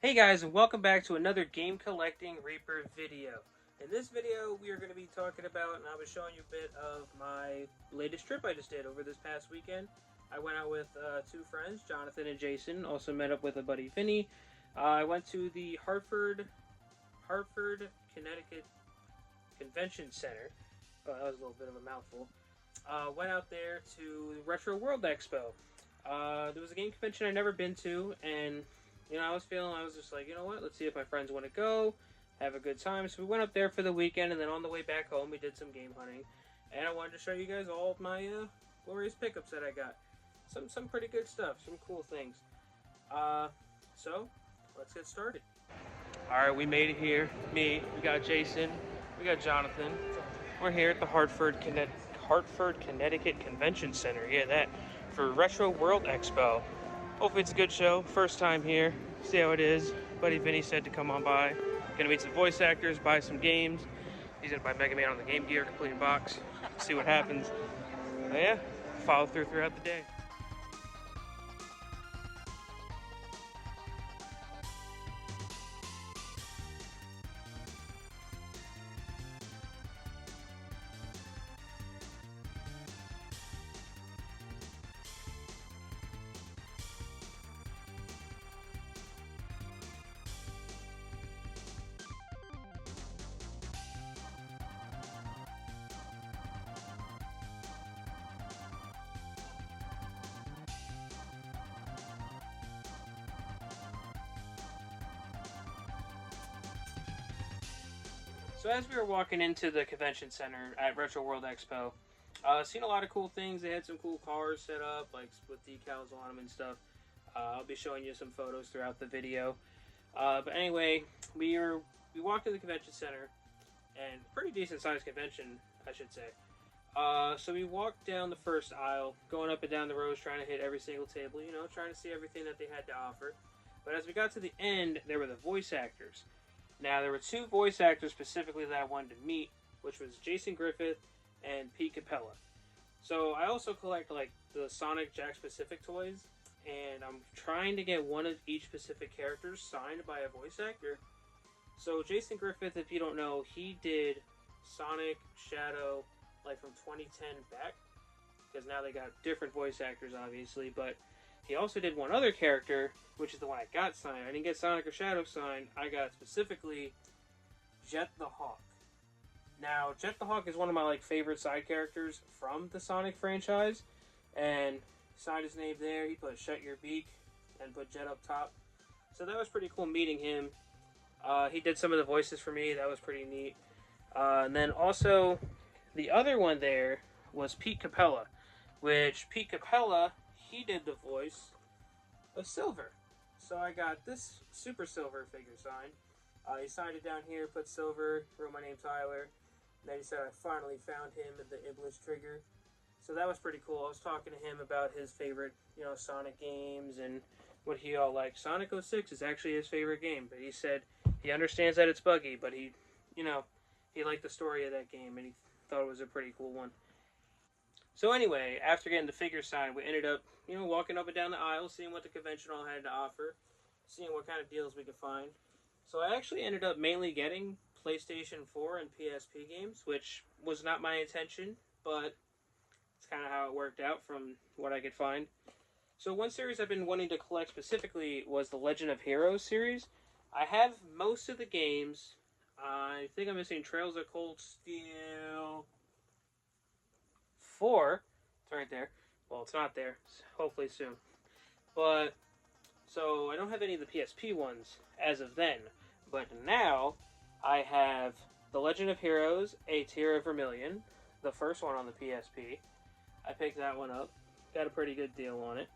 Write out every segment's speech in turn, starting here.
Hey guys, and welcome back to another Game Collecting Reaper video. In this video, we are going to be talking about, and I was showing you a bit of my latest trip I just did over this past weekend. I went out with two friends, Jonathan and Jason. Also met up with a buddy, Vinny. I went to the Hartford, Connecticut Convention Center. Oh, that was a little bit of a mouthful. Went out there to RetroWorldExpo. There was a game convention I'd never been to, and I was just like, you know what, let's see if my friends want to go, have a good time. So we went up there for the weekend, and then on the way back home, we did some game hunting. And I wanted to show you guys all of my glorious pickups that I got. Some pretty good stuff, some cool things. So, let's get started. Alright, we made it here. We got Jason, we got Jonathan. We're here at the Hartford, Connecticut Convention Center. Yeah, that, for RetroWorldExpo. Hopefully it's a good show. First time here. See how it is. Buddy Vinny said to come on by. Gonna meet some voice actors, buy some games. He's gonna buy Mega Man on the Game Gear, complete box. See what happens. But yeah, follow throughout the day. So as we were walking into the convention center at RetroWorldExpo, seen a lot of cool things. They had some cool cars set up, like with decals on them and stuff. I'll be showing you some photos throughout the video. But anyway, we walked to the convention center, and pretty decent sized convention, I should say. So we walked down the first aisle, going up and down the rows, trying to hit every single table, trying to see everything that they had to offer. But as we got to the end, there were the voice actors. Now, there were two voice actors specifically that I wanted to meet, which was Jason Griffith and Pete Capella. So I also collect like the Sonic Jack specific toys, and I'm trying to get one of each specific character signed by a voice actor. So Jason Griffith, if you don't know, he did Sonic, Shadow, like from 2010 back, because now they got different voice actors, obviously, but he also did one other character, which is the one I got signed. I didn't get Sonic or Shadow signed. I got specifically Jet the Hawk. Now, Jet the Hawk is one of my favorite side characters from the Sonic franchise, and signed his name there. He put "Shut Your Beak" and put Jet up top. So that was pretty cool meeting him. He did some of the voices for me. That was pretty neat. And then also, the other one there was Pete Capella, which Pete Capella, he did the voice of Silver. So I got this Super Silver figure signed. He signed it down here, put Silver, wrote my name Tyler. And then he said I finally found him in the Iblis Trigger. So that was pretty cool. I was talking to him about his favorite, Sonic games and what he all liked. Sonic 06 is actually his favorite game, but he said he understands that it's buggy, but he liked the story of that game and he thought it was a pretty cool one. So anyway, after getting the figure signed, we ended up, walking up and down the aisle, seeing what the convention all had to offer, seeing what kind of deals we could find. So I actually ended up mainly getting PlayStation 4 and PSP games, which was not my intention, but it's kind of how it worked out from what I could find. So one series I've been wanting to collect specifically was the Legend of Heroes series. I have most of the games. I think I'm missing Trails of Cold Steel 4. It's right there. Well, it's not there. Hopefully soon. But, so I don't have any of the PSP ones as of then. But now, I have The Legend of Heroes, A Tear of Vermilion. The first one on the PSP. I picked that one up. Got a pretty good deal on it.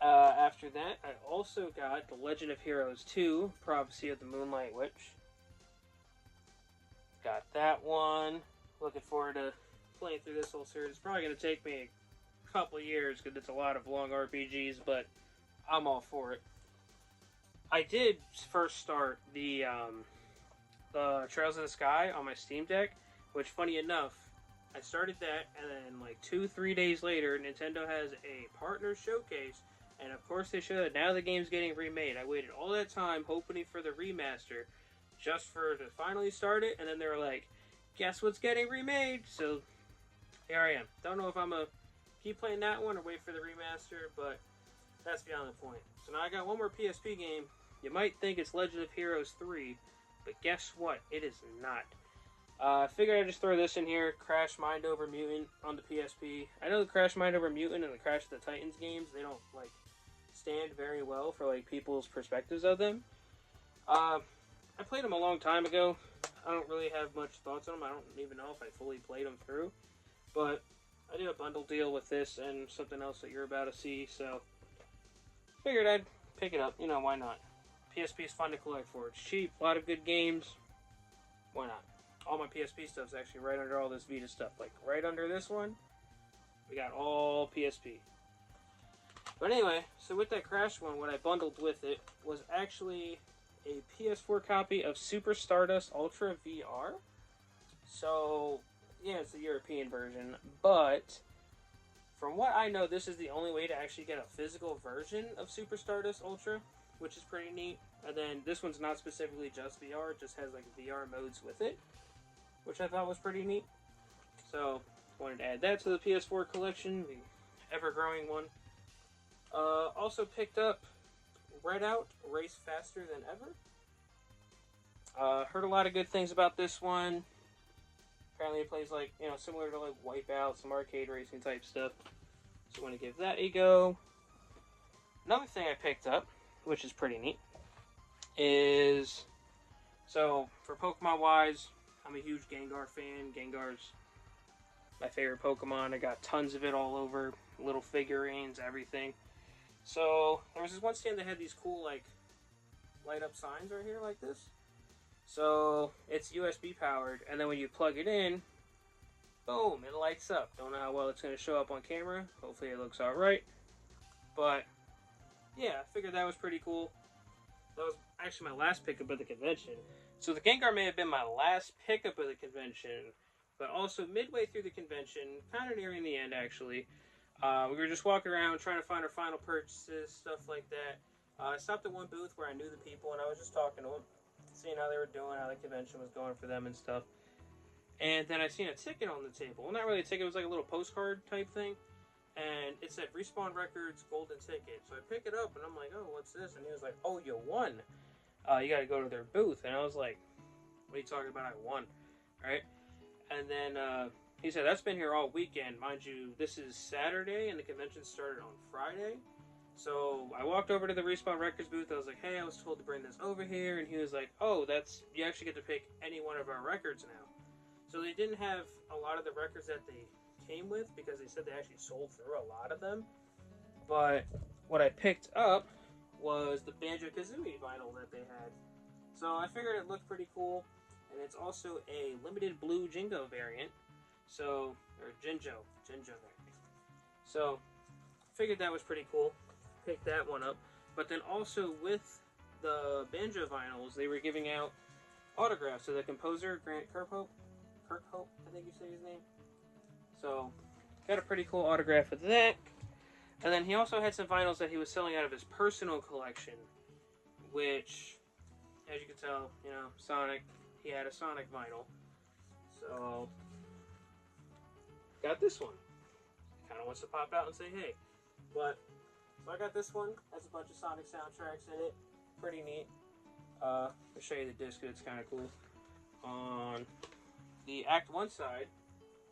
After that, I also got The Legend of Heroes 2, Prophecy of the Moonlight Witch. Got that one. Looking forward to playing through this whole series. It's probably going to take me a couple years because it's a lot of long RPGs, but I'm all for it. I did first start the Trails in the Sky on my Steam Deck, which, funny enough, I started that, and then 2-3 days later, Nintendo has a partner showcase, And of course they should. Now the game's getting remade. I waited all that time hoping for the remaster just for to finally start it, and then they were like, guess what's getting remade? So here I am. Don't know if I'm going to keep playing that one or wait for the remaster, but that's beyond the point. So now I got one more PSP game. You might think it's Legend of Heroes 3, but guess what? It is not. I figured I'd just throw this in here, Crash Mind Over Mutant on the PSP. I know the Crash Mind Over Mutant and the Crash of the Titans games, they don't, like, stand very well for, like, people's perspectives of them. I played them a long time ago. I don't really have much thoughts on them. I don't even know if I fully played them through. But I did a bundle deal with this and something else that you're about to see, so figured I'd pick it up. You know, why not? PSP is fun to collect for. It's cheap, a lot of good games. Why not? All my PSP stuff's actually right under all this Vita stuff. Like, right under this one, we got all PSP. But anyway, so with that Crash one, what I bundled with it was actually a PS4 copy of Super Stardust Ultra VR. So, yeah, it's the European version. But, from what I know, this is the only way to actually get a physical version of Super Stardust Ultra, which is pretty neat. And then this one's not specifically just VR, it just has like VR modes with it, which I thought was pretty neat. So, wanted to add that to the PS4 collection, the ever-growing one. Also picked up Redout Race Faster Than Ever. Heard a lot of good things about this one. Apparently it plays like, you know, similar to like Wipeout, some arcade racing type stuff. So I want to give that a go. Another thing I picked up, which is pretty neat, is, so for Pokemon wise, I'm a huge Gengar fan. Gengar's my favorite Pokemon. I got tons of it all over, little figurines, everything. So there was this one stand that had these cool like light up signs right here like this. So it's USB powered, and then when you plug it in, boom, it lights up. Don't know how well it's going to show up on camera. Hopefully it looks alright. But yeah, I figured that was pretty cool. That was actually my last pickup of the convention. So the Gengar may have been my last pickup of the convention, but also midway through the convention, kind of nearing the end actually, we were just walking around trying to find our final purchases, stuff like that. I stopped at one booth where I knew the people, and I was just talking to them, seeing how they were doing, how the convention was going for them and stuff. And then I seen a ticket on the table. Well, not really a ticket, it was like a little postcard type thing. And it said Respawn Records Golden Ticket. So I pick it up and I'm like, oh, what's this? And he was like, oh, you won. You got to go to their booth. And I was like, what are you talking about? I won. Right? And then he said, that's been here all weekend. Mind you, this is Saturday and the convention started on Friday. So I walked over to the Respawn Records booth. I was like, hey, I was told to bring this over here. And he was like, oh, you actually get to pick any one of our records now. So they didn't have a lot of the records that they came with because they said they actually sold through a lot of them. But what I picked up was the Banjo-Kazooie vinyl that they had. So I figured it looked pretty cool. And it's also a limited blue Jingo variant. So, or Jinjo variant. So, figured that was pretty cool. Picked that one up. But then also with the Banjo vinyls, they were giving out autographs to the composer, Grant Kirkhope, I think you say his name. So, got a pretty cool autograph with that. And then he also had some vinyls that he was selling out of his personal collection, which, as you can tell, you know, Sonic, he had a Sonic vinyl. So, got this one. Kind of wants to pop out and say, hey. But, so I got this one. Has a bunch of Sonic soundtracks in it. Pretty neat. I'll show you the disc. It's kind of cool. On the Act 1 side,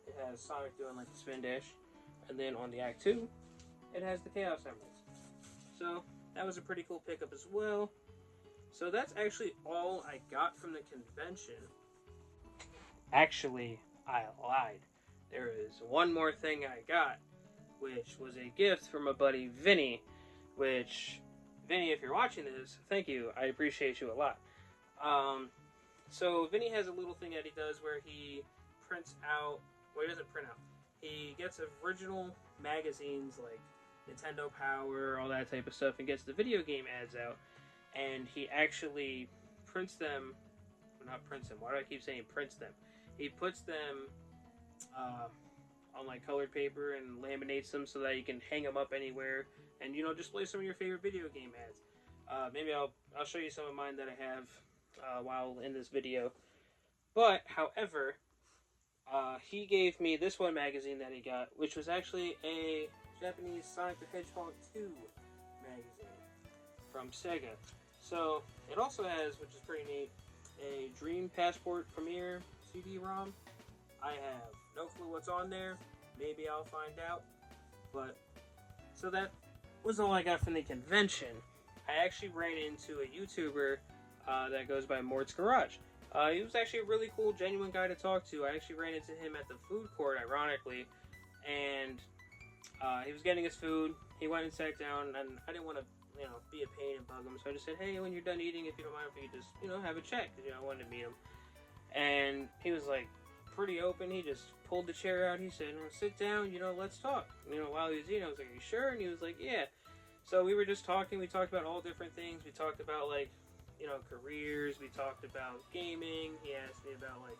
it has Sonic doing like a spin dash. And then on the Act 2, it has the Chaos Emeralds. So, that was a pretty cool pickup as well. So that's actually all I got from the convention. Actually, I lied. There is one more thing I got, which was a gift from my buddy Vinny, which, Vinny, if you're watching this, thank you. I appreciate you a lot. So Vinny has a little thing that he does where he prints out, well, he doesn't print out. He gets original magazines like Nintendo Power, all that type of stuff, and gets the video game ads out. And he actually prints them, well, not prints them, why do I keep saying prints them? He puts them on like colored paper and laminates them so that you can hang them up anywhere and display some of your favorite video game ads. Maybe I'll show you some of mine that I have while in this video. But however, he gave me this one magazine that he got, which was actually a Japanese Sonic the Hedgehog 2 magazine from Sega. So it also has, which is pretty neat, a Dream Passport Premiere CD-ROM. I have no clue what's on there. Maybe I'll find out. But so that was all I got from the convention. I actually ran into a YouTuber that goes by Mort's Garage. He was actually a really cool, genuine guy to talk to. I actually ran into him at the food court, ironically, and he was getting his food. He went and sat down, and I didn't want to, be a pain and bug him, so I just said, hey, when you're done eating, if you don't mind, if you could just, have a chat, because, I wanted to meet him. And he was, like, pretty open. He just pulled the chair out. He said, sit down, let's talk. While he was eating, I was like, are you sure? And he was like, yeah. So we were just talking. We talked about all different things. We talked about, like, careers. We talked about gaming. He asked me about, like,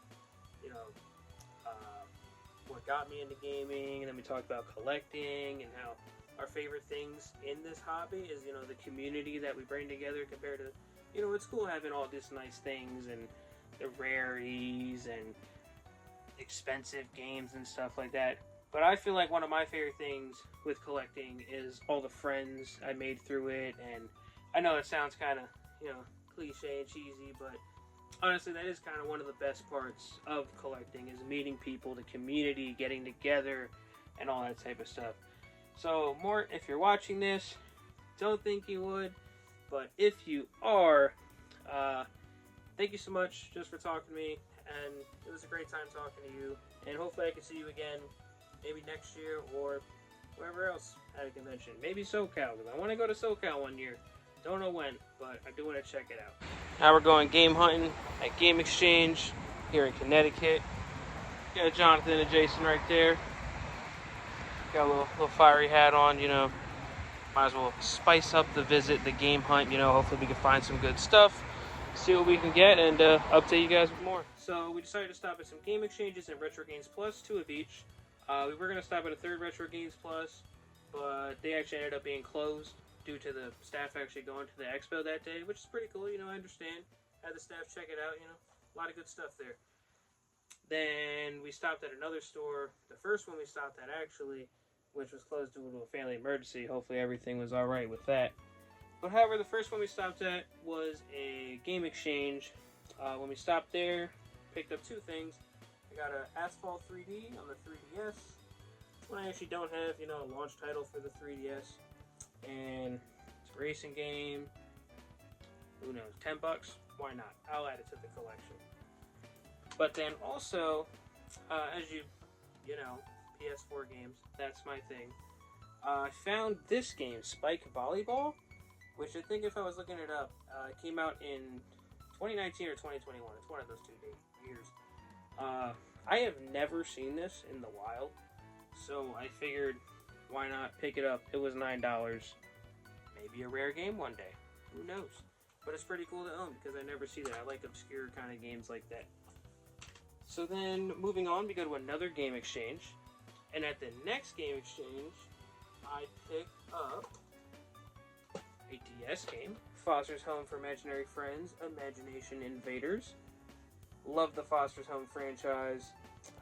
what got me into gaming. And then we talked about collecting and how our favorite things in this hobby is, the community that we bring together compared to, it's cool having all these nice things and the rarities and expensive games and stuff like that. But I feel like one of my favorite things with collecting is all the friends I made through it. And I know it sounds kind of, cliche and cheesy, but honestly, that is kind of one of the best parts of collecting, is meeting people, the community, getting together, and all that type of stuff. So, Mort, if you're watching this, don't think you would, but if you are, thank you so much just for talking to me, and it was a great time talking to you, and hopefully I can see you again, maybe next year, or wherever else at a convention. Maybe SoCal, because I want to go to SoCal one year. Don't know when, but I do want to check it out. Now we're going game hunting at Game Exchange here in Connecticut. Got Jonathan and Jason right there. Got a little fiery hat on, Might as well spice up the visit, the game hunt, Hopefully we can find some good stuff, see what we can get, and update you guys with more. So we decided to stop at some Game Exchanges and Retro Games Plus, 2 of each. We were going to stop at a third Retro Games Plus, but they actually ended up being closed due to the staff actually going to the expo that day, which is pretty cool, I understand. Had the staff check it out, a lot of good stuff there. Then we stopped at another store, the first one we stopped at actually, which was closed due to a family emergency. Hopefully everything was alright with that. But however, the first one we stopped at was a Game Exchange. When we stopped there, picked up 2 things. I got an Asphalt 3D on the 3DS. This one I actually don't have, a launch title for the 3DS. And it's a racing game. Who knows? $10? Why not? I'll add it to the collection. But then also, as you know, PS4 games, that's my thing. I found this game, Spike Volleyball, which I think if I was looking it up, it came out in 2019 or 2021. It's one of those 2 years. I have never seen this in the wild, so I figured, why not pick it up? It was $9. Maybe a rare game one day. Who knows? But it's pretty cool to own because I never see that. I like obscure kind of games like that. So then, moving on, we go to another Game Exchange. And at the next Game Exchange, I picked up a DS game. Foster's Home for Imaginary Friends, Imagination Invaders. Love the Foster's Home franchise.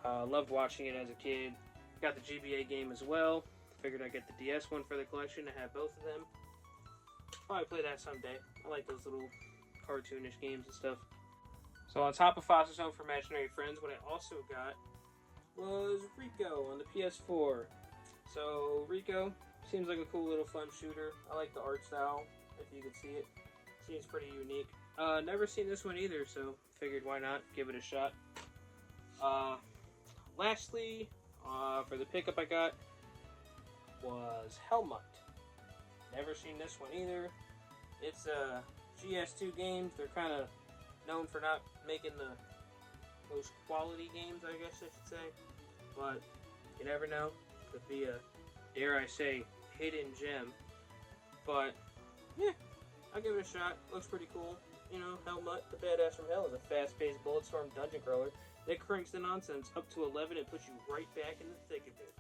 Loved watching it as a kid. Got the GBA game as well. Figured I'd get the DS one for the collection to have both of them. Probably play that someday. I like those little cartoonish games and stuff. So on top of Foster's Home for Imaginary Friends, what I also got was Rico on the PS4. So Rico seems like a cool little fun shooter. I like the art style, if you can see it. Seems pretty unique. Never seen this one either, so figured why not give it a shot. Lastly, for the pickup I got was Helmut. Never seen this one either. It's GS2 games. They're kind of known for not making the most quality games, I guess I should say. But you never know. Could be a, dare I say, hidden gem. But yeah, I'll give it a shot. Looks pretty cool. You know, Helmut, the Badass from Hell, is a fast-paced Bulletstorm dungeon crawler that cranks the nonsense up to 11 and puts you right back in the thick of it.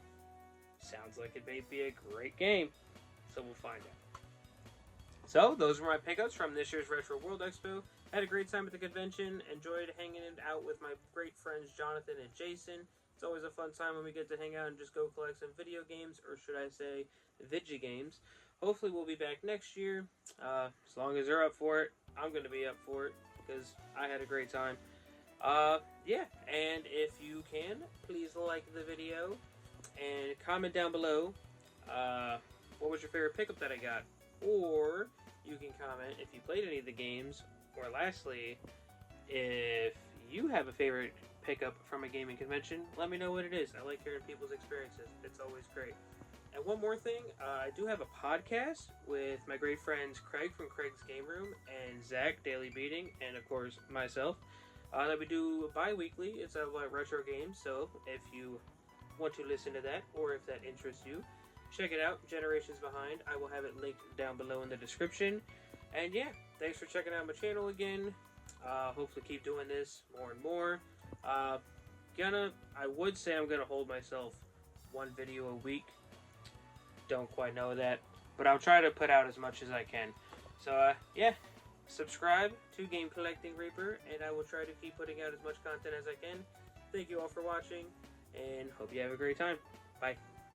Sounds like it may be a great game. So we'll find out. So those were my pickups from this year's Retro World Expo. Had a great time at the convention. Enjoyed hanging out with my great friends Jonathan and Jason. It's always a fun time when we get to hang out and just go collect some video games, or should I say, video games. Hopefully we'll be back next year. As long as they're up for it, I'm going to be up for it because I had a great time. Yeah, and if you can, please like the video and comment down below what was your favorite pickup that I got. Or you can comment if you played any of the games. Or lastly, if you have a favorite pickup from a gaming convention, let me know what it is. I like hearing people's experiences. It's always great. And one more thing, I do have a podcast with my great friends Craig from Craig's Game Room and Zach, Daily Beating, and of course myself, that we do bi-weekly. It's about retro games, so if you want to listen to that, or if that interests you, check it out, Generations Behind. I will have it linked down below in the description. And yeah, thanks for checking out my channel again. Hopefully keep doing this more and more. I would say I'm gonna hold myself one video a week. Don't quite know that, but I'll try to put out as much as I can. So yeah, subscribe to Game Collecting Reaper, and I will try to keep putting out as much content as I can. Thank you all for watching, and hope you have a great time. Bye.